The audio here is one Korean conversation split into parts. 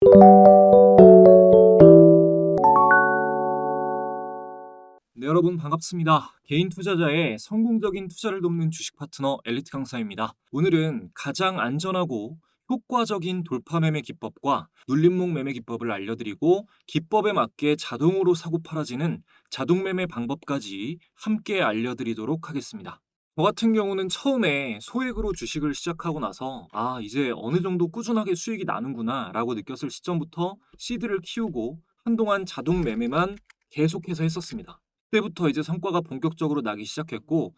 네, 여러분 반갑습니다. 개인 투자자의 성공적인 투자를 돕는 주식 파트너 엘리트 강사입니다. 오늘은 가장 안전하고 효과적인 돌파 매매 기법과 눌림목 매매 기법을 알려드리고 기법에 맞게 자동으로 사고 팔아지는 자동 매매 방법까지 함께 알려드리도록 하겠습니다. 저 같은 경우는 처음에 소액으로 주식을 시작하고 나서 이제 어느 정도 꾸준하게 수익이 나는구나 라고 느꼈을 시점부터 시드를 키우고 한동안 자동 매매만 계속해서 했었습니다. 그때부터 이제 성과가 본격적으로 나기 시작했고,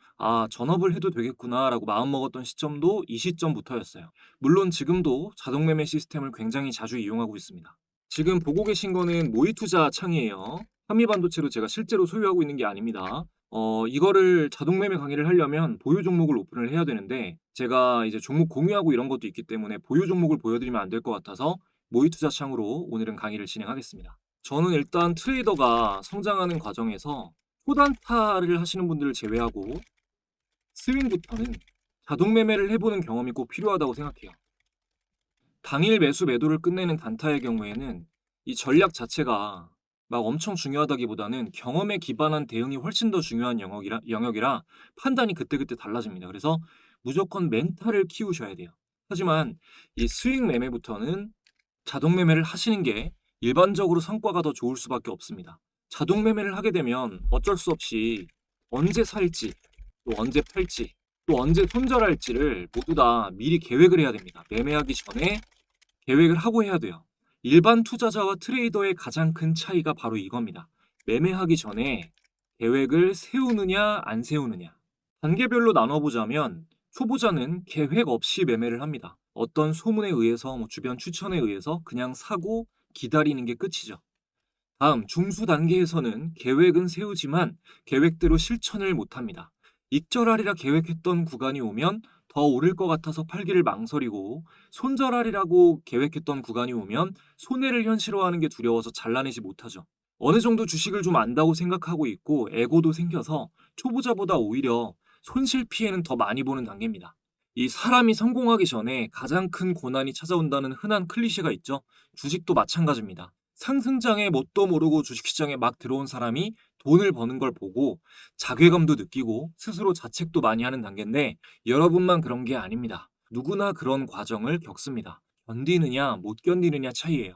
전업을 해도 되겠구나라고 마음먹었던 시점도 이 시점부터였어요. 물론 지금도 자동 매매 시스템을 굉장히 자주 이용하고 있습니다. 지금 보고 계신 거는 모의 투자 창이에요. 한미반도체로 제가 실제로 소유하고 있는 게 아닙니다. 이거를 자동 매매 강의를 하려면 보유 종목을 오픈을 해야 되는데, 제가 이제 종목 공유하고 이런 것도 있기 때문에 보유 종목을 보여드리면 안 될 것 같아서 모의 투자 창으로 오늘은 강의를 진행하겠습니다. 저는 일단 트레이더가 성장하는 과정에서 초단타를 하시는 분들을 제외하고 스윙부터는 자동 매매를 해보는 경험이 꼭 필요하다고 생각해요. 당일 매수 매도를 끝내는 단타의 경우에는 이 전략 자체가 막 엄청 중요하다기보다는 경험에 기반한 대응이 훨씬 더 중요한 영역이라 판단이 그때그때 달라집니다. 그래서 무조건 멘탈을 키우셔야 돼요. 하지만 이 스윙 매매부터는 자동 매매를 하시는 게 일반적으로 성과가 더 좋을 수밖에 없습니다. 자동 매매를 하게 되면 어쩔 수 없이 언제 살지, 또 언제 팔지, 또 언제 손절할지를 모두 다 미리 계획을 해야 됩니다. 매매하기 전에 계획을 하고 해야 돼요. 일반 투자자와 트레이더의 가장 큰 차이가 바로 이겁니다. 매매하기 전에 계획을 세우느냐 안 세우느냐. 단계별로 나눠보자면 초보자는 계획 없이 매매를 합니다. 어떤 소문에 의해서 주변 추천에 의해서 그냥 사고 기다리는 게 끝이죠. 다음 중수 단계에서는 계획은 세우지만 계획대로 실천을 못합니다. 익절하리라 계획했던 구간이 오면 더 오를 것 같아서 팔기를 망설이고 손절하리라고 계획했던 구간이 오면 손해를 현실화하는 게 두려워서 잘라내지 못하죠. 어느 정도 주식을 좀 안다고 생각하고 있고 에고도 생겨서 초보자보다 오히려 손실 피해는 더 많이 보는 단계입니다. 이 사람이 성공하기 전에 가장 큰 고난이 찾아온다는 흔한 클리셰가 있죠. 주식도 마찬가지입니다. 상승장에 뭣도 모르고 주식시장에 막 들어온 사람이 돈을 버는 걸 보고 자괴감도 느끼고 스스로 자책도 많이 하는 단계인데 여러분만 그런 게 아닙니다. 누구나 그런 과정을 겪습니다. 견디느냐 못 견디느냐 차이예요.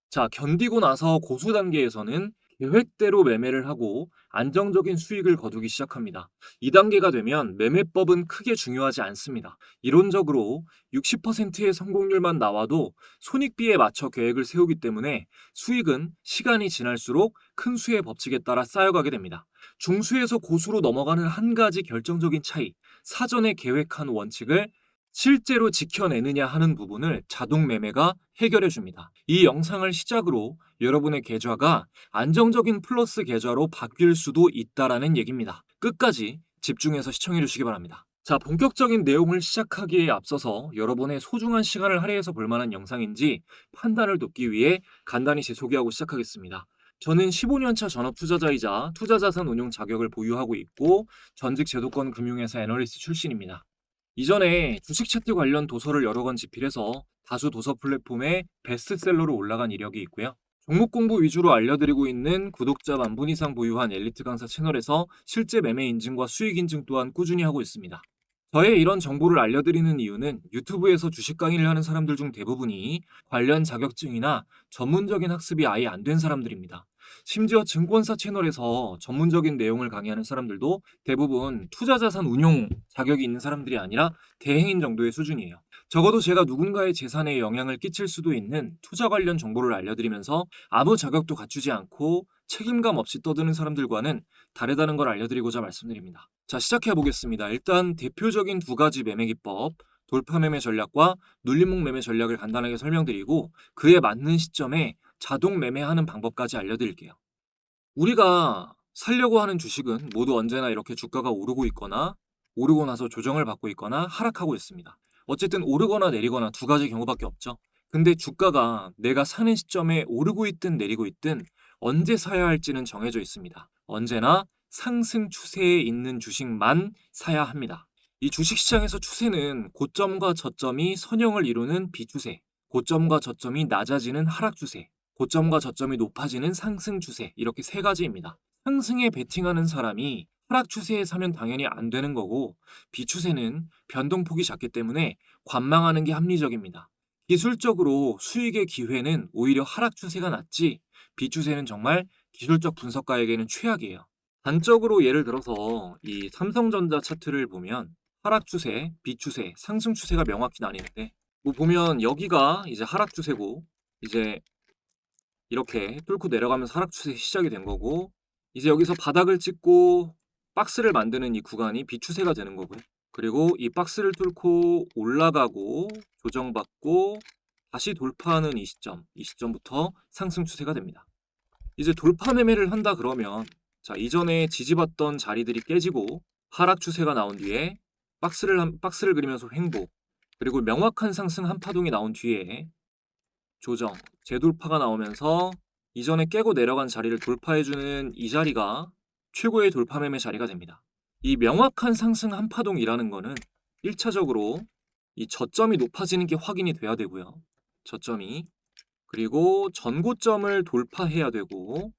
자, 견디고 나서 고수 단계에서는 계획대로 매매를 하고 안정적인 수익을 거두기 시작합니다. 이 단계가 되면 매매법은 크게 중요하지 않습니다. 이론적으로 60%의 성공률만 나와도 손익비에 맞춰 계획을 세우기 때문에 수익은 시간이 지날수록 큰 수의 법칙에 따라 쌓여가게 됩니다. 중수에서 고수로 넘어가는 한 가지 결정적인 차이, 사전에 계획한 원칙을 실제로 지켜내느냐 하는 부분을 자동 매매가 해결해 줍니다. 이 영상을 시작으로 여러분의 계좌가 안정적인 플러스 계좌로 바뀔 수도 있다라는 얘기입니다. 끝까지 집중해서 시청해 주시기 바랍니다. 자, 본격적인 내용을 시작하기에 앞서서 여러분의 소중한 시간을 할애해서 볼 만한 영상인지 판단을 돕기 위해 간단히 제 소개하고 시작하겠습니다. 저는 15년차 전업 투자자이자 투자자산 운용 자격을 보유하고 있고 전직 제도권 금융회사 애널리스트 출신입니다. 이전에 주식 차트 관련 도서를 여러 권 집필해서 다수 도서 플랫폼에 베스트셀러로 올라간 이력이 있고요. 종목 공부 위주로 알려드리고 있는 구독자 10,000분 이상 보유한 엘리트 강사 채널에서 실제 매매 인증과 수익 인증 또한 꾸준히 하고 있습니다. 저의 이런 정보를 알려드리는 이유는 유튜브에서 주식 강의를 하는 사람들 중 대부분이 관련 자격증이나 전문적인 학습이 아예 안 된 사람들입니다. 심지어 증권사 채널에서 전문적인 내용을 강의하는 사람들도 대부분 투자자산 운용 자격이 있는 사람들이 아니라 대행인 정도의 수준이에요. 적어도 제가 누군가의 재산에 영향을 끼칠 수도 있는 투자 관련 정보를 알려드리면서 아무 자격도 갖추지 않고 책임감 없이 떠드는 사람들과는 다르다는 걸 알려드리고자 말씀드립니다. 자, 시작해 보겠습니다. 일단 대표적인 두 가지 매매 기법, 돌파 매매 전략과 눌림목 매매 전략을 간단하게 설명드리고 그에 맞는 시점에 자동 매매하는 방법까지 알려드릴게요. 우리가 살려고 하는 주식은 모두 언제나 이렇게 주가가 오르고 있거나 오르고 나서 조정을 받고 있거나 하락하고 있습니다. 어쨌든 오르거나 내리거나 두 가지 경우밖에 없죠. 근데 주가가 내가 사는 시점에 오르고 있든 내리고 있든 언제 사야 할지는 정해져 있습니다. 언제나 상승 추세에 있는 주식만 사야 합니다. 이 주식시장에서 추세는 고점과 저점이 선형을 이루는 비추세, 고점과 저점이 낮아지는 하락 추세, 고점과 저점이 높아지는 상승 추세, 이렇게 세 가지입니다. 상승에 베팅하는 사람이 하락 추세에 사면 당연히 안 되는 거고, 비추세는 변동폭이 작기 때문에 관망하는 게 합리적입니다. 기술적으로 수익의 기회는 오히려 하락 추세가 낫지, 비추세는 정말 기술적 분석가에게는 최악이에요. 단적으로 예를 들어서 이 삼성전자 차트를 보면 하락 추세, 비추세, 상승 추세가 명확히 나뉘는데, 뭐 보면 여기가 이제 하락 추세고, 이제 이렇게 뚫고 내려가면서 하락 추세 시작이 된 거고, 이제 여기서 바닥을 찍고 박스를 만드는 이 구간이 비추세가 되는 거고요. 그리고 이 박스를 뚫고 올라가고 조정받고 다시 돌파하는 이 시점부터 상승 추세가 됩니다. 이제 돌파 매매를 한다 그러면, 자, 이전에 지지받던 자리들이 깨지고 하락 추세가 나온 뒤에 박스를 그리면서 횡보, 그리고 명확한 상승 한 파동이 나온 뒤에 조정, 재돌파가 나오면서 이전에 깨고 내려간 자리를 돌파해주는 이 자리가 최고의 돌파 매매 자리가 됩니다. 이 명확한 상승 한 파동이라는 거는 1차적으로 이 저점이 높아지는 게 확인이 돼야 되고요. 저점이. 그리고 전고점을 돌파해야 되고,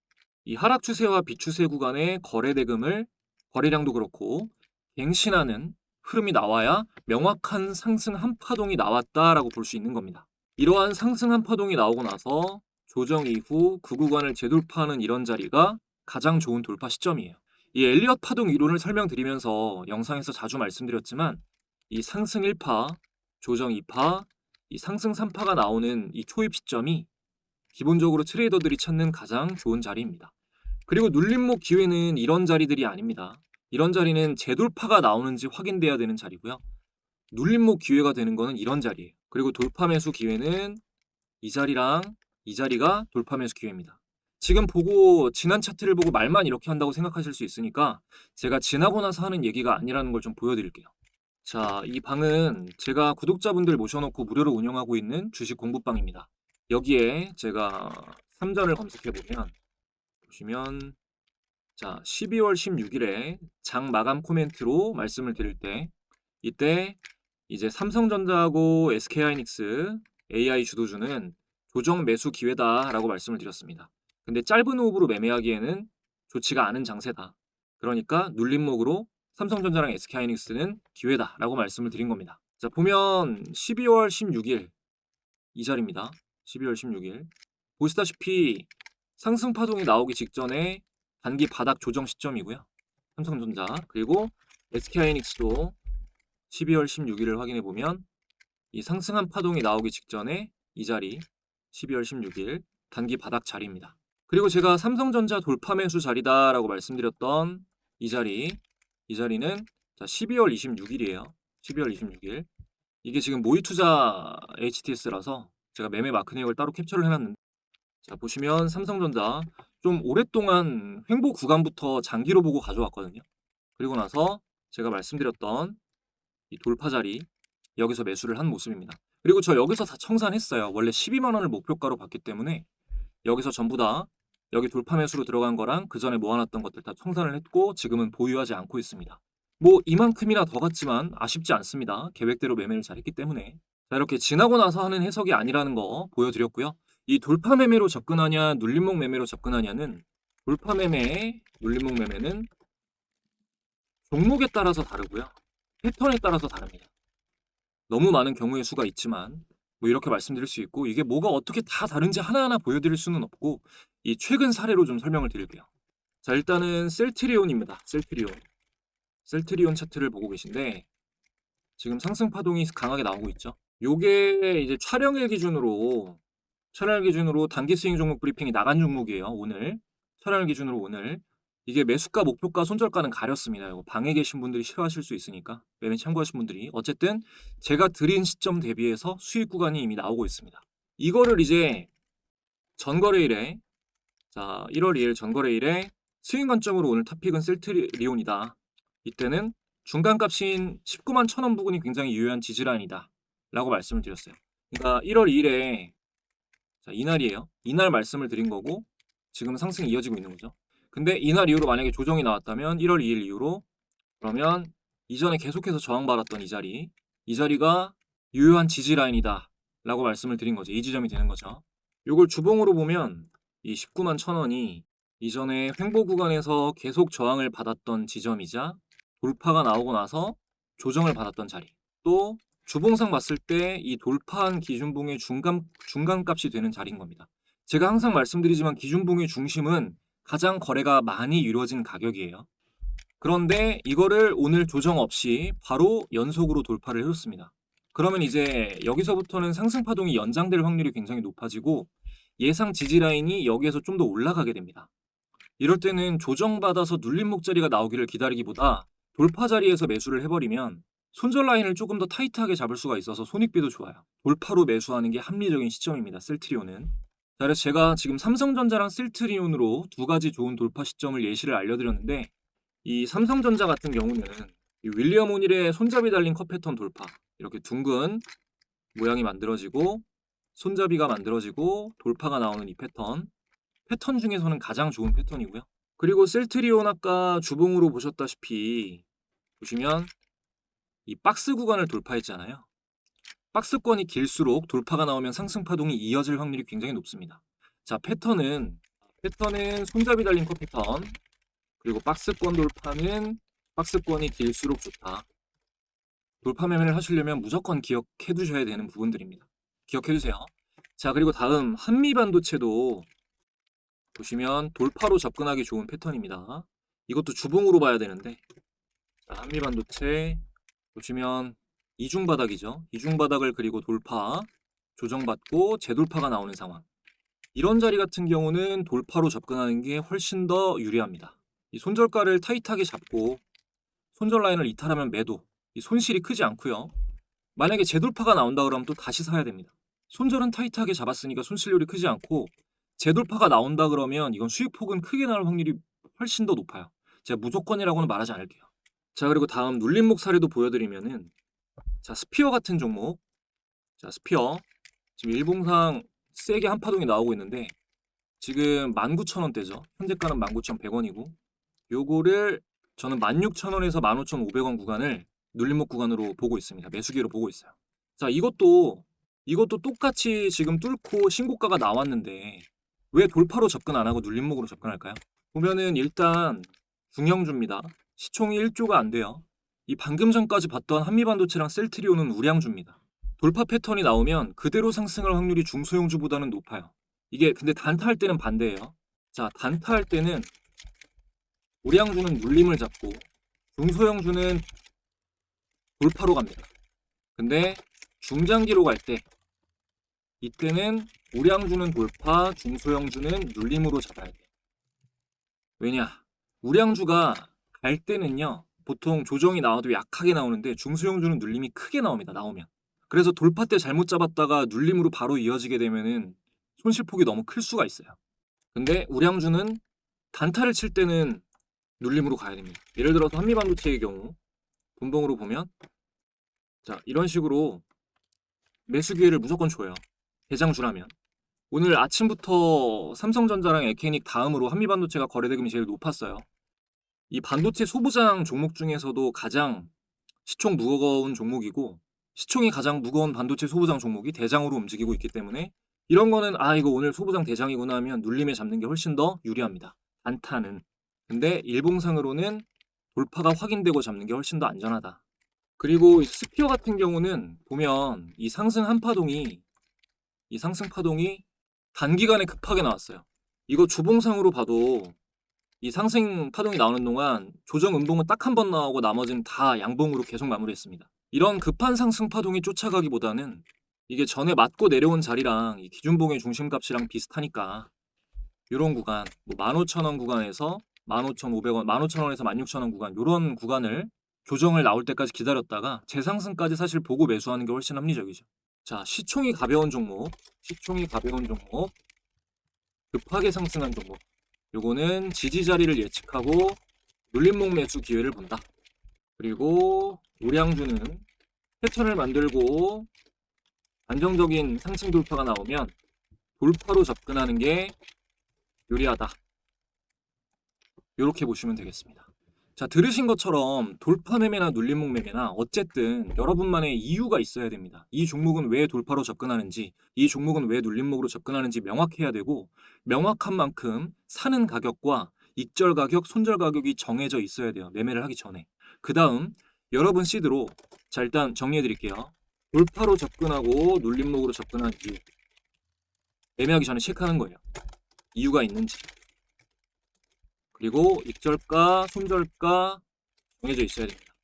이 하락 추세와 비추세 구간의 거래 대금을, 거래량도 그렇고 갱신하는 흐름이 나와야 명확한 상승 한 파동이 나왔다라고 볼 수 있는 겁니다. 이러한 상승 한 파동이 나오고 나서 조정 이후 그 구간을 재돌파하는 이런 자리가 가장 좋은 돌파 시점이에요. 이 엘리엇 파동 이론을 설명드리면서 영상에서 자주 말씀드렸지만, 이 상승 1파, 조정 2파, 이 상승 3파가 나오는 이 초입 시점이 기본적으로 트레이더들이 찾는 가장 좋은 자리입니다. 그리고 눌림목 기회는 이런 자리들이 아닙니다. 이런 자리는 재돌파가 나오는지 확인돼야 되는 자리고요. 눌림목 기회가 되는 거는 이런 자리예요. 그리고 돌파 매수 기회는 이 자리랑 이 자리가 돌파 매수 기회입니다. 지금 보고 지난 차트를 보고 말만 이렇게 한다고 생각하실 수 있으니까 제가 지나고 나서 하는 얘기가 아니라는 걸 좀 보여드릴게요. 자, 이 방은 제가 구독자분들 모셔놓고 무료로 운영하고 있는 주식 공부방입니다. 여기에 제가 3전을 검색해보면 보시면, 자, 12월 16일에 장 마감 코멘트로 말씀을 드릴 때, 이때 이제 삼성전자하고 SK하이닉스, AI 주도주는 조정 매수 기회다라고 말씀을 드렸습니다. 근데 짧은 호흡으로 매매하기에는 좋지가 않은 장세다. 그러니까 눌림목으로 삼성전자랑 SK하이닉스는 기회다라고 말씀을 드린 겁니다. 자, 보면 12월 16일 이 자리입니다. 12월 16일 보시다시피 상승 파동이 나오기 직전에 단기 바닥 조정 시점이고요. 삼성전자 그리고 SK하이닉스도 12월 16일을 확인해 보면 이 상승한 파동이 나오기 직전에 이 자리 12월 16일 단기 바닥 자리입니다. 그리고 제가 삼성전자 돌파 매수 자리다라고 말씀드렸던 이 자리는 자, 12월 26일이에요. 12월 26일. 이게 지금 모의투자 HTS라서 제가 매매 마크 내역을 따로 캡처를 해놨는데, 자, 보시면 삼성전자 좀 오랫동안 횡보 구간부터 장기로 보고 가져왔거든요. 그리고 나서 제가 말씀드렸던 이 돌파 자리, 여기서 매수를 한 모습입니다. 그리고 저 여기서 다 청산했어요. 원래 12만 원을 목표가로 봤기 때문에 여기서 전부 다 여기 돌파 매수로 들어간 거랑 그 전에 모아놨던 것들 다 청산을 했고 지금은 보유하지 않고 있습니다. 뭐 이만큼이나 더 갔지만 아쉽지 않습니다. 계획대로 매매를 잘했기 때문에. 자, 이렇게 지나고 나서 하는 해석이 아니라는 거 보여드렸고요. 이 돌파 매매로 접근하냐 눌림목 매매로 접근하냐는, 돌파 매매, 눌림목 매매는 종목에 따라서 다르고요. 패턴에 따라서 다릅니다. 너무 많은 경우의 수가 있지만 뭐 이렇게 말씀드릴 수 있고, 이게 뭐가 어떻게 다 다른지 하나하나 보여드릴 수는 없고 이 최근 사례로 좀 설명을 드릴게요. 자, 일단은 셀트리온입니다. 셀트리온 차트를 보고 계신데 지금 상승 파동이 강하게 나오고 있죠. 요게 이제 촬영일 기준으로 단기 스윙 종목 브리핑이 나간 종목이에요. 오늘 촬영일 기준으로 오늘 이게 매수가, 목표가, 손절가는 가렸습니다. 이거 방에 계신 분들이 싫어하실 수 있으니까 매매 참고하신 분들이, 어쨌든 제가 드린 시점 대비해서 수익 구간이 이미 나오고 있습니다. 이거를 이제 전거래일에, 자, 1월 2일 전거래일에 스윙 관점으로 오늘 탑픽은 셀트리온이다. 이때는 중간값인 19만 1,000원 부근이 굉장히 유효한 지지라인이다 라고 말씀을 드렸어요. 그러니까 1월 2일에, 자, 이날이에요. 이날 말씀을 드린 거고 지금 상승이 이어지고 있는 거죠. 근데 이날 이후로 만약에 조정이 나왔다면 1월 2일 이후로, 그러면 이전에 계속해서 저항받았던 이 자리가 유효한 지지라인이다 라고 말씀을 드린 거죠. 이 지점이 되는 거죠. 요걸 주봉으로 보면 이 19만 1,000원이 이전에 횡보 구간에서 계속 저항을 받았던 지점이자 돌파가 나오고 나서 조정을 받았던 자리. 또 주봉상 봤을 때 이 돌파한 기준봉의 중간값이 되는 자리인 겁니다. 제가 항상 말씀드리지만 기준봉의 중심은 가장 거래가 많이 이루어진 가격이에요. 그런데 이거를 오늘 조정 없이 바로 연속으로 돌파를 해줬습니다. 그러면 이제 여기서부터는 상승 파동이 연장될 확률이 굉장히 높아지고 예상 지지 라인이 여기에서 좀 더 올라가게 됩니다. 이럴 때는 조정받아서 눌림목 자리가 나오기를 기다리기보다 돌파 자리에서 매수를 해버리면 손절 라인을 조금 더 타이트하게 잡을 수가 있어서 손익비도 좋아요. 돌파로 매수하는 게 합리적인 시점입니다. 셀트리온은. 자, 그래서 제가 지금 삼성전자랑 셀트리온으로 두 가지 좋은 돌파 시점을 예시를 알려드렸는데 이 삼성전자 같은 경우는 이 윌리엄 오닐의 손잡이 달린 컷 패턴 돌파, 이렇게 둥근 모양이 만들어지고 손잡이가 만들어지고 돌파가 나오는 이 패턴 중에서는 가장 좋은 패턴이고요. 그리고 셀트리온 아까 주봉으로 보셨다시피 보시면 이 박스 구간을 돌파했잖아요. 박스권이 길수록 돌파가 나오면 상승 파동이 이어질 확률이 굉장히 높습니다. 자, 패턴은 손잡이 달린 컷 패턴, 그리고 박스권 돌파는 박스권이 길수록 좋다. 돌파 매매를 하시려면 무조건 기억해 두셔야 되는 부분들입니다. 기억해 두세요. 자, 그리고 다음 한미반도체도 보시면 돌파로 접근하기 좋은 패턴입니다. 이것도 주봉으로 봐야 되는데, 자, 한미반도체 보시면 이중바닥이죠. 이중바닥을 그리고 돌파, 조정받고 재돌파가 나오는 상황. 이런 자리 같은 경우는 돌파로 접근하는 게 훨씬 더 유리합니다. 이 손절가를 타이트하게 잡고 손절 라인을 이탈하면 매도, 이 손실이 크지 않고요. 만약에 재돌파가 나온다 그러면 또 다시 사야 됩니다. 손절은 타이트하게 잡았으니까 손실률이 크지 않고 재돌파가 나온다 그러면 이건 수익폭은 크게 나올 확률이 훨씬 더 높아요. 제가 무조건이라고는 말하지 않을게요. 자, 그리고 다음 눌림목 사례도 보여드리면은, 자, 스피어 같은 종목. 자, 스피어 지금 일봉상 세게 한 파동이 나오고 있는데 지금 19,000원대죠. 현재가는 19,100원이고 요거를 저는 16,000원에서 15,500원 구간을 눌림목 구간으로 보고 있습니다. 매수기로 보고 있어요. 자, 이것도 똑같이 지금 뚫고 신고가가 나왔는데 왜 돌파로 접근 안 하고 눌림목으로 접근할까요? 보면은 일단 중형주입니다. 시총이 1조가 안 돼요. 이 방금 전까지 봤던 한미반도체랑 셀트리온은 우량주입니다. 돌파 패턴이 나오면 그대로 상승할 확률이 중소형주보다는 높아요. 이게 근데 단타할 때는 반대예요. 자, 단타할 때는 우량주는 눌림을 잡고 중소형주는 돌파로 갑니다. 근데 중장기로 갈 때 이때는 우량주는 돌파, 중소형주는 눌림으로 잡아야 돼. 왜냐? 우량주가 갈 때는요, 보통 조정이 나와도 약하게 나오는데 중소형주는 눌림이 크게 나옵니다. 나오면. 그래서 돌파 때 잘못 잡았다가 눌림으로 바로 이어지게 되면은 손실폭이 너무 클 수가 있어요. 근데 우량주는 단타를 칠 때는 눌림으로 가야 됩니다. 예를 들어서 한미반도체의 경우 분봉으로 보면, 자, 이런 식으로 매수 기회를 무조건 줘요. 대장주라면. 오늘 아침부터 삼성전자랑 에케닉 다음으로 한미반도체가 거래대금이 제일 높았어요. 이 반도체 소부장 종목 중에서도 가장 시총 무거운 종목이고 시총이 가장 무거운 반도체 소부장 종목이 대장으로 움직이고 있기 때문에 이런 거는 이거 오늘 소부장 대장이구나 하면 눌림에 잡는 게 훨씬 더 유리합니다. 단타는. 근데 일봉상으로는 돌파가 확인되고 잡는 게 훨씬 더 안전하다. 그리고 스피어 같은 경우는 보면 이 상승 파동이 단기간에 급하게 나왔어요. 이거 주봉상으로 봐도 이 상승 파동이 나오는 동안 조정 음봉은 딱 한 번 나오고 나머지는 다 양봉으로 계속 마무리했습니다. 이런 급한 상승 파동이 쫓아가기보다는 이게 전에 맞고 내려온 자리랑 이 기준봉의 중심값이랑 비슷하니까 이런 구간, 뭐 15,000원 구간에서 15,500원, 15,000원에서 16,000원 구간, 이런 구간을 조정을 나올 때까지 기다렸다가 재상승까지 사실 보고 매수하는 게 훨씬 합리적이죠. 자, 시총이 가벼운 종목, 급하게 상승한 종목, 요거는 지지 자리를 예측하고 눌림목 매수 기회를 본다. 그리고 우량주는 패턴을 만들고 안정적인 상승 돌파가 나오면 돌파로 접근하는 게 유리하다. 이렇게 보시면 되겠습니다. 자, 들으신 것처럼 돌파 매매나 눌림목 매매나 어쨌든 여러분만의 이유가 있어야 됩니다. 이 종목은 왜 돌파로 접근하는지, 이 종목은 왜 눌림목으로 접근하는지 명확해야 되고, 명확한 만큼 사는 가격과 익절 가격, 손절 가격이 정해져 있어야 돼요. 매매를 하기 전에. 그 다음 여러분 시드로, 자, 일단 정리해 드릴게요. 돌파로 접근하고 눌림목으로 접근한 이유. 매매하기 전에 체크하는 거예요. 이유가 있는지. 그리고 익절가, 손절가 정해져 있어야 됩니다.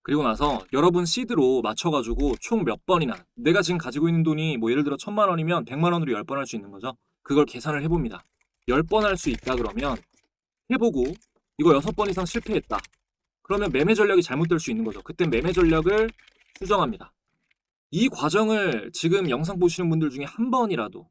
그리고 나서 여러분 시드로 맞춰가지고 총 몇 번이나, 내가 지금 가지고 있는 돈이 뭐 예를 들어 1,000만 원이면 100만 원으로 10번 할 수 있는 거죠. 그걸 계산을 해봅니다. 10번 할 수 있다 그러면 해보고 이거 6번 이상 실패했다. 그러면 매매 전략이 잘못될 수 있는 거죠. 그때 매매 전략을 수정합니다. 이 과정을 지금 영상 보시는 분들 중에 한 번이라도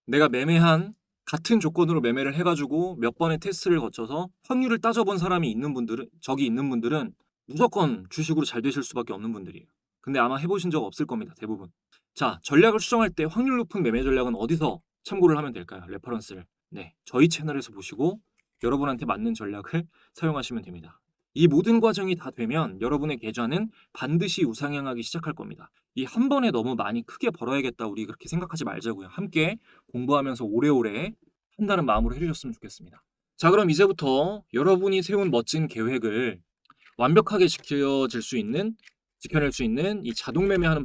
내가 매매한 같은 조건으로 매매를 해가지고 몇 번의 테스트를 거쳐서 확률을 따져본 사람이 있는 분들은, 적이 있는 분들은 무조건 주식으로 잘 되실 수밖에 없는 분들이에요. 근데 아마 해보신 적 없을 겁니다. 대부분. 자, 전략을 수정할 때 확률 높은 매매 전략은 어디서 참고를 하면 될까요? 레퍼런스를. 네, 저희 채널에서 보시고 여러분한테 맞는 전략을 사용하시면 됩니다. 이 모든 과정이 다 되면 여러분의 계좌는 반드시 우상향하기 시작할 겁니다. 이 한 번에 너무 많이 크게 벌어야겠다, 우리 그렇게 생각하지 말자고요. 함께 공부하면서 오래오래 한다는 마음으로 해주셨으면 좋겠습니다. 자, 그럼 이제부터 여러분이 세운 멋진 계획을 완벽하게 지켜낼 수 있는 이 자동 매매하는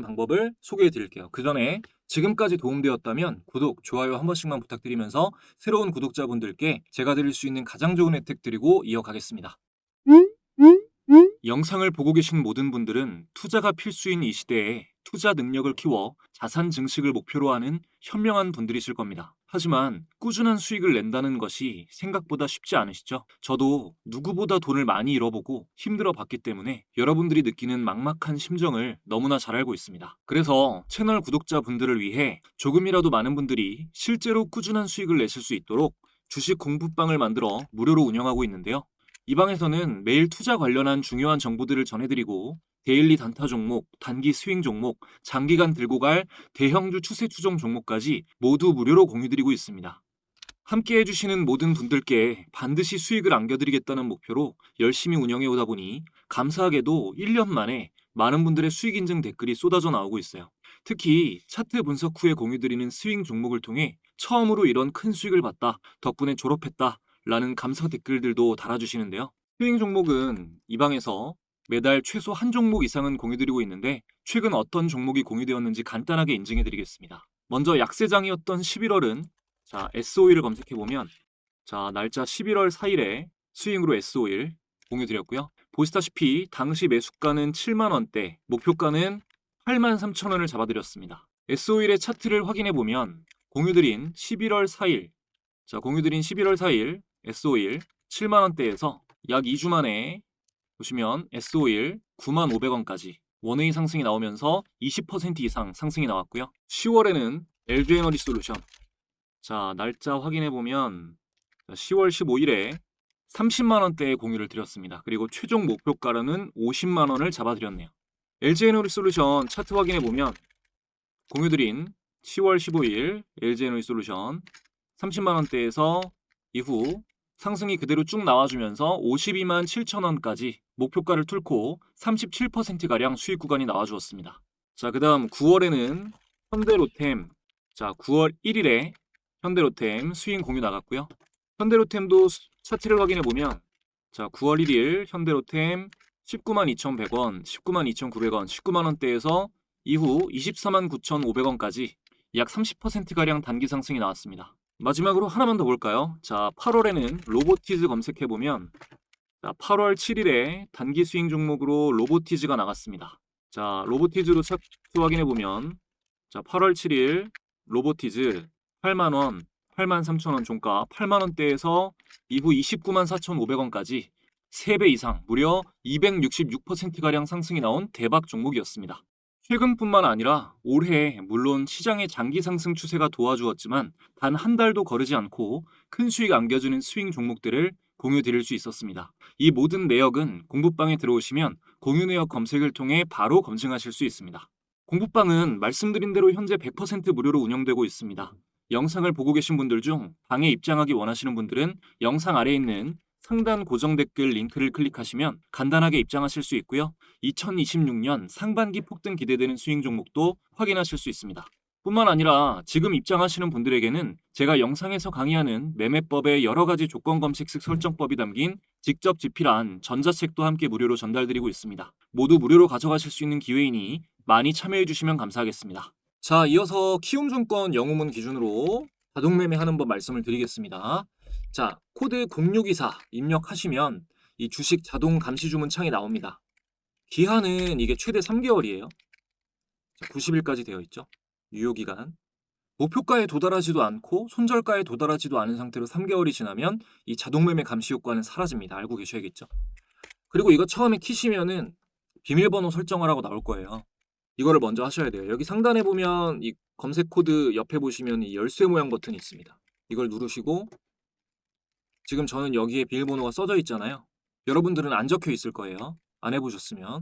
방법을 소개해 드릴게요. 그 전에 지금까지 도움되었다면 구독, 좋아요 한 번씩만 부탁드리면서 새로운 구독자분들께 제가 드릴 수 있는 가장 좋은 혜택 드리고 이어가겠습니다. 영상을 보고 계신 모든 분들은 투자가 필수인 이 시대에 투자 능력을 키워 자산 증식을 목표로 하는 현명한 분들이실 겁니다. 하지만 꾸준한 수익을 낸다는 것이 생각보다 쉽지 않으시죠? 저도 누구보다 돈을 많이 잃어보고 힘들어 봤기 때문에 여러분들이 느끼는 막막한 심정을 너무나 잘 알고 있습니다. 그래서 채널 구독자분들을 위해 조금이라도 많은 분들이 실제로 꾸준한 수익을 내실 수 있도록 주식 공부방을 만들어 무료로 운영하고 있는데요. 이 방에서는 매일 투자 관련한 중요한 정보들을 전해드리고 데일리 단타 종목, 단기 스윙 종목, 장기간 들고 갈 대형주 추세 추종 종목까지 모두 무료로 공유드리고 있습니다. 함께 해주시는 모든 분들께 반드시 수익을 안겨드리겠다는 목표로 열심히 운영해 오다 보니 감사하게도 1년 만에 많은 분들의 수익 인증 댓글이 쏟아져 나오고 있어요. 특히 차트 분석 후에 공유드리는 스윙 종목을 통해 처음으로 이런 큰 수익을 봤다, 덕분에 졸업했다 라는 감사 댓글들도 달아주시는데요. 스윙 종목은 이 방에서 매달 최소 한 종목 이상은 공유드리고 있는데 최근 어떤 종목이 공유되었는지 간단하게 인증해드리겠습니다. 먼저 약세장이었던 11월은 자, S51을 검색해보면 자, 날짜 11월 4일에 스윙으로 S51 공유드렸고요. 보시다시피 당시 매수가는 7만원대, 목표가는 83,000원을 잡아드렸습니다. S51의 차트를 확인해보면 공유드린 11월 4일 S51 7만원대에서 약 2주 만에 보시면 S51 95,500원까지 원웨이 상승이 나오면서 20% 이상 상승이 나왔고요. 10월에는 LG에너지 솔루션 자, 날짜 확인해보면 10월 15일에 30만원대에 공유를 드렸습니다. 그리고 최종 목표가로는 50만원을 잡아드렸네요. LG에너지 솔루션 차트 확인해보면 공유드린 10월 15일 LG에너지 솔루션 30만원대에서 이후 상승이 그대로 쭉 나와주면서 52만 7천원까지 목표가를 뚫고 37%가량 수익 구간이 나와주었습니다. 자, 그 다음 9월에는 현대로템 자, 9월 1일에 현대로템 스윙 공유 나갔고요. 현대로템도 차트를 확인해보면 자, 9월 1일 현대로템 19만 2,100원, 19만 2,900원, 19만원대에서 이후 24만 9,500원까지 약 30%가량 단기 상승이 나왔습니다. 마지막으로 하나만 더 볼까요? 자, 8월에는 로보티즈 검색해보면 자, 8월 7일에 단기 스윙 종목으로 로보티즈가 나갔습니다. 자, 로보티즈로 차트 확인해보면 자, 8월 7일 로보티즈 8만원, 83,000원 종가 8만원대에서 이후 29만 4,500원까지 3배 이상 무려 266%가량 상승이 나온 대박 종목이었습니다. 최근뿐만 아니라 올해 물론 시장의 장기 상승 추세가 도와주었지만 단 한 달도 거르지 않고 큰 수익 안겨주는 스윙 종목들을 공유 드릴 수 있었습니다. 이 모든 내역은 공부방에 들어오시면 공유 내역 검색을 통해 바로 검증하실 수 있습니다. 공부방은 말씀드린 대로 현재 100% 무료로 운영되고 있습니다. 영상을 보고 계신 분들 중 방에 입장하기 원하시는 분들은 영상 아래에 있는 상단 고정 댓글 링크를 클릭하시면 간단하게 입장하실 수 있고요. 2026년 상반기 폭등 기대되는 스윙 종목도 확인하실 수 있습니다. 뿐만 아니라 지금 입장하시는 분들에게는 제가 영상에서 강의하는 매매법의 여러 가지 조건 검색식 설정법이 담긴 직접 집필한 전자책도 함께 무료로 전달드리고 있습니다. 모두 무료로 가져가실 수 있는 기회이니 많이 참여해 주시면 감사하겠습니다. 자, 이어서 키움증권 영웅문 기준으로 자동매매하는 법 말씀을 드리겠습니다. 자, 코드 0624 입력하시면 이 주식 자동 감시 주문 창이 나옵니다. 기한은 이게 최대 3개월이에요. 90일까지 되어 있죠. 유효기간. 목표가에 도달하지도 않고 손절가에 도달하지도 않은 상태로 3개월이 지나면 이 자동매매 감시 효과는 사라집니다. 알고 계셔야겠죠. 그리고 이거 처음에 키시면은 비밀번호 설정하라고 나올 거예요. 이거를 먼저 하셔야 돼요. 여기 상단에 보면 이 검색 코드 옆에 보시면 이 열쇠 모양 버튼이 있습니다. 이걸 누르시고 지금 저는 여기에 비밀번호가 써져 있잖아요. 여러분들은 안 적혀 있을 거예요. 안 해보셨으면.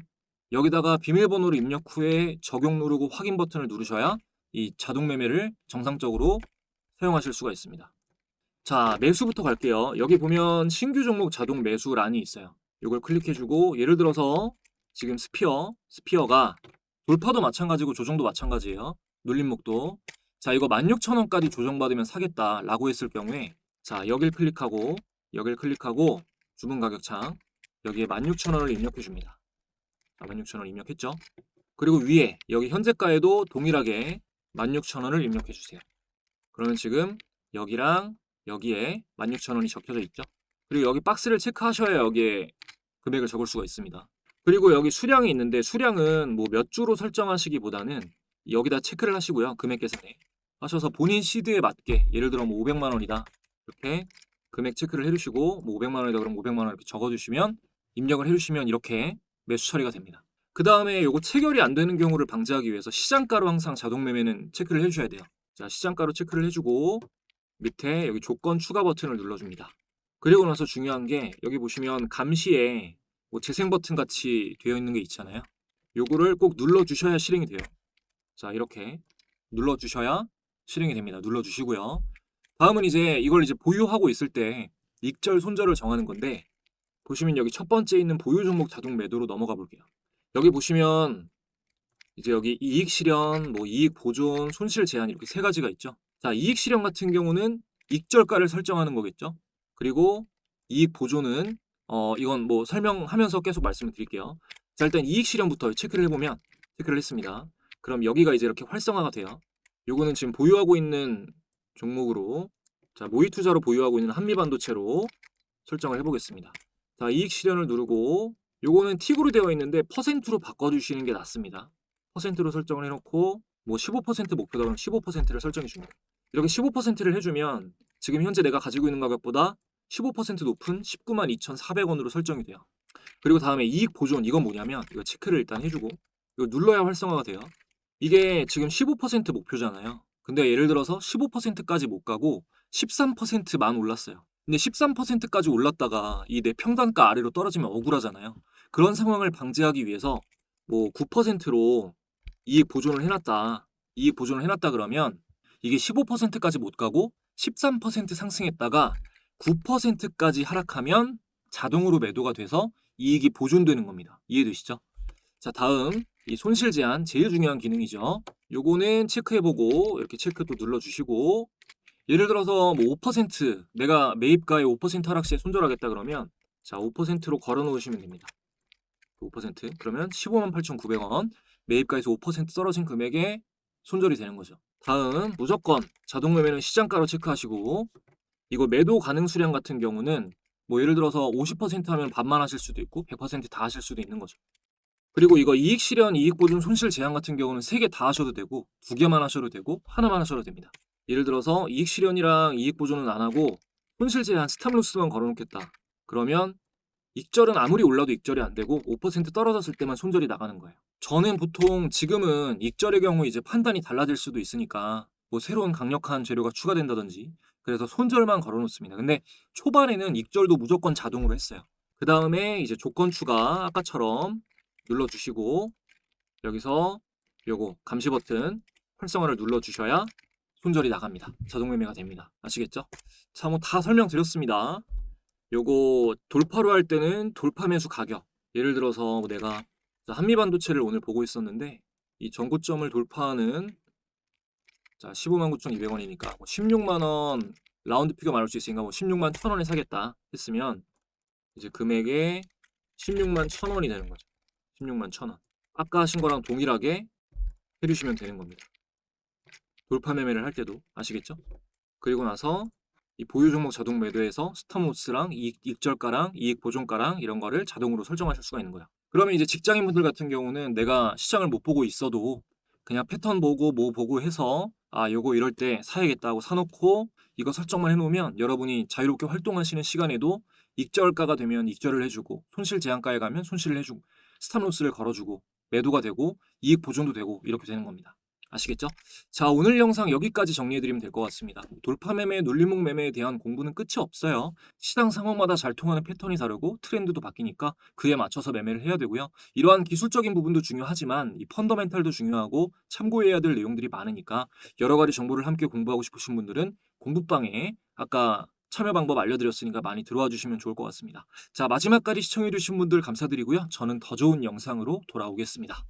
여기다가 비밀번호를 입력 후에 적용 누르고 확인 버튼을 누르셔야 이 자동 매매를 정상적으로 사용하실 수가 있습니다. 자, 매수부터 갈게요. 여기 보면 신규 종목 자동 매수란이 있어요. 이걸 클릭해주고 예를 들어서 지금 스피어가 돌파도 마찬가지고 조정도 마찬가지예요. 눌림목도. 자, 이거 16,000원까지 조정받으면 사겠다라고 했을 경우에 자, 여길 클릭하고 주문 가격창 여기에 16,000원을 입력해 줍니다. 16,000원 입력했죠. 그리고 위에 여기 현재가에도 동일하게 16,000원을 입력해 주세요. 그러면 지금 여기랑 여기에 16,000원이 적혀져 있죠. 그리고 여기 박스를 체크하셔야 여기에 금액을 적을 수가 있습니다. 그리고 여기 수량이 있는데 수량은 뭐 몇 주로 설정하시기보다는 여기다 체크를 하시고요. 금액 계산에 하셔서 본인 시드에 맞게 예를 들어 뭐 500만 원이다. 이렇게 금액 체크를 해주시고 뭐 500만 원이다 그럼 500만 원 이렇게 적어주시면 입력을 해주시면 이렇게 매수 처리가 됩니다. 그 다음에 요거 체결이 안 되는 경우를 방지하기 위해서 시장가로 항상 자동 매매는 체크를 해주셔야 돼요. 자, 시장가로 체크를 해주고 밑에 여기 조건 추가 버튼을 눌러줍니다. 그리고 나서 중요한 게 여기 보시면 감시에 뭐 재생 버튼 같이 되어 있는 게 있잖아요. 요거를 꼭 눌러주셔야 실행이 돼요. 자, 이렇게 눌러주셔야 실행이 됩니다. 눌러주시고요. 다음은 이제 이걸 이제 보유하고 있을 때 익절 손절을 정하는 건데 보시면 여기 첫 번째 있는 보유 종목 자동 매도로 넘어가 볼게요. 여기 보시면 이제 여기 이익 실현, 뭐 이익 보존, 손실 제한 이렇게 세 가지가 있죠. 자, 이익 실현 같은 경우는 익절가를 설정하는 거겠죠. 그리고 이익 보존은 이건 뭐 설명하면서 계속 말씀을 드릴게요. 자, 일단 이익 실현부터 체크를 해보면 체크를 했습니다. 그럼 여기가 이제 이렇게 활성화가 돼요. 요거는 지금 보유하고 있는 종목으로 자, 모의 투자로 보유하고 있는 한미반도체로 설정을 해보겠습니다. 자, 이익 실현을 누르고 요거는 틱으로 되어 있는데 퍼센트로 바꿔주시는 게 낫습니다. 퍼센트로 설정을 해놓고 뭐 15% 목표다 그러면 15%를 설정해 줍니다. 이렇게 15%를 해주면 지금 현재 내가 가지고 있는 가격보다 15% 높은 192,400원으로 설정이 돼요. 그리고 다음에 이익 보존 이건 뭐냐면 이거 체크를 일단 해주고 이거 눌러야 활성화가 돼요. 이게 지금 15% 목표잖아요. 근데 예를 들어서 15%까지 못 가고 13%만 올랐어요. 근데 13%까지 올랐다가 이 내 평단가 아래로 떨어지면 억울하잖아요. 그런 상황을 방지하기 위해서 뭐 9%로 이익 보존을 해놨다 그러면 이게 15%까지 못 가고 13% 상승했다가 9%까지 하락하면 자동으로 매도가 돼서 이익이 보존되는 겁니다. 이해되시죠? 자, 다음 이 손실 제한 제일 중요한 기능이죠. 요거는 체크해보고 이렇게 체크 또 눌러주시고 예를 들어서 뭐 5% 내가 매입가의 5% 하락 시에 손절하겠다 그러면 자 5%로 걸어 놓으시면 됩니다. 5% 그러면 158,900원 매입가에서 5% 떨어진 금액에 손절이 되는 거죠. 다음 무조건 자동 매매는 시장가로 체크하시고 이거 매도 가능 수량 같은 경우는 뭐 예를 들어서 50% 하면 반만 하실 수도 있고 100%다 하실 수도 있는 거죠. 그리고 이거 이익 실현, 이익 보존, 손실 제한 같은 경우는 3개 다 하셔도 되고 2개만 하셔도 되고 하나만 하셔도 됩니다. 예를 들어서 이익 실현이랑 이익 보존은 안 하고 손실 제한 스탑로스만 걸어놓겠다. 그러면 익절은 아무리 올라도 익절이 안 되고 5% 떨어졌을 때만 손절이 나가는 거예요. 저는 보통 지금은 익절의 경우 이제 판단이 달라질 수도 있으니까 뭐 새로운 강력한 재료가 추가된다든지 그래서 손절만 걸어놓습니다. 근데 초반에는 익절도 무조건 자동으로 했어요. 그 다음에 이제 조건 추가 아까처럼 눌러주시고 여기서 요거 감시 버튼 활성화를 눌러주셔야 손절이 나갑니다. 자동 매매가 됩니다. 아시겠죠? 자, 뭐 다 설명드렸습니다. 요거 돌파로 할 때는 돌파 매수 가격. 예를 들어서 뭐 내가 한미반도체를 오늘 보고 있었는데 이 전고점을 돌파하는 15만 9,200원이니까 16만 원 라운드 피겨 말할 수 있으니까 16만 1,000원에 사겠다 했으면 이제 금액에 16만 1,000원이 되는 거죠. 16만 1,000원. 아까 하신 거랑 동일하게 해주시면 되는 겁니다. 돌파 매매를 할 때도 아시겠죠? 그리고 나서 이 보유 종목 자동 매도에서 스탑로스랑 이익 익절가랑 이익 보존가랑 이런 거를 자동으로 설정하실 수가 있는 거야. 그러면 이제 직장인분들 같은 경우는 내가 시장을 못 보고 있어도 그냥 패턴 보고 뭐 보고 해서 요거 이럴 때 사야겠다 고 사놓고 이거 설정만 해놓으면 여러분이 자유롭게 활동하시는 시간에도 익절가가 되면 익절을 해주고 손실 제한가에 가면 손실을 해주고 스탑로스를 걸어주고 매도가 되고 이익 보존도 되고 이렇게 되는 겁니다. 아시겠죠? 자, 오늘 영상 여기까지 정리해드리면 될 것 같습니다. 돌파 매매, 눌림목 매매에 대한 공부는 끝이 없어요. 시장 상황마다 잘 통하는 패턴이 다르고 트렌드도 바뀌니까 그에 맞춰서 매매를 해야 되고요. 이러한 기술적인 부분도 중요하지만 이 펀더멘탈도 중요하고 참고해야 될 내용들이 많으니까 여러 가지 정보를 함께 공부하고 싶으신 분들은 공부방에 아까 참여 방법 알려드렸으니까 많이 들어와 주시면 좋을 것 같습니다. 자, 마지막까지 시청해주신 분들 감사드리고요. 저는 더 좋은 영상으로 돌아오겠습니다.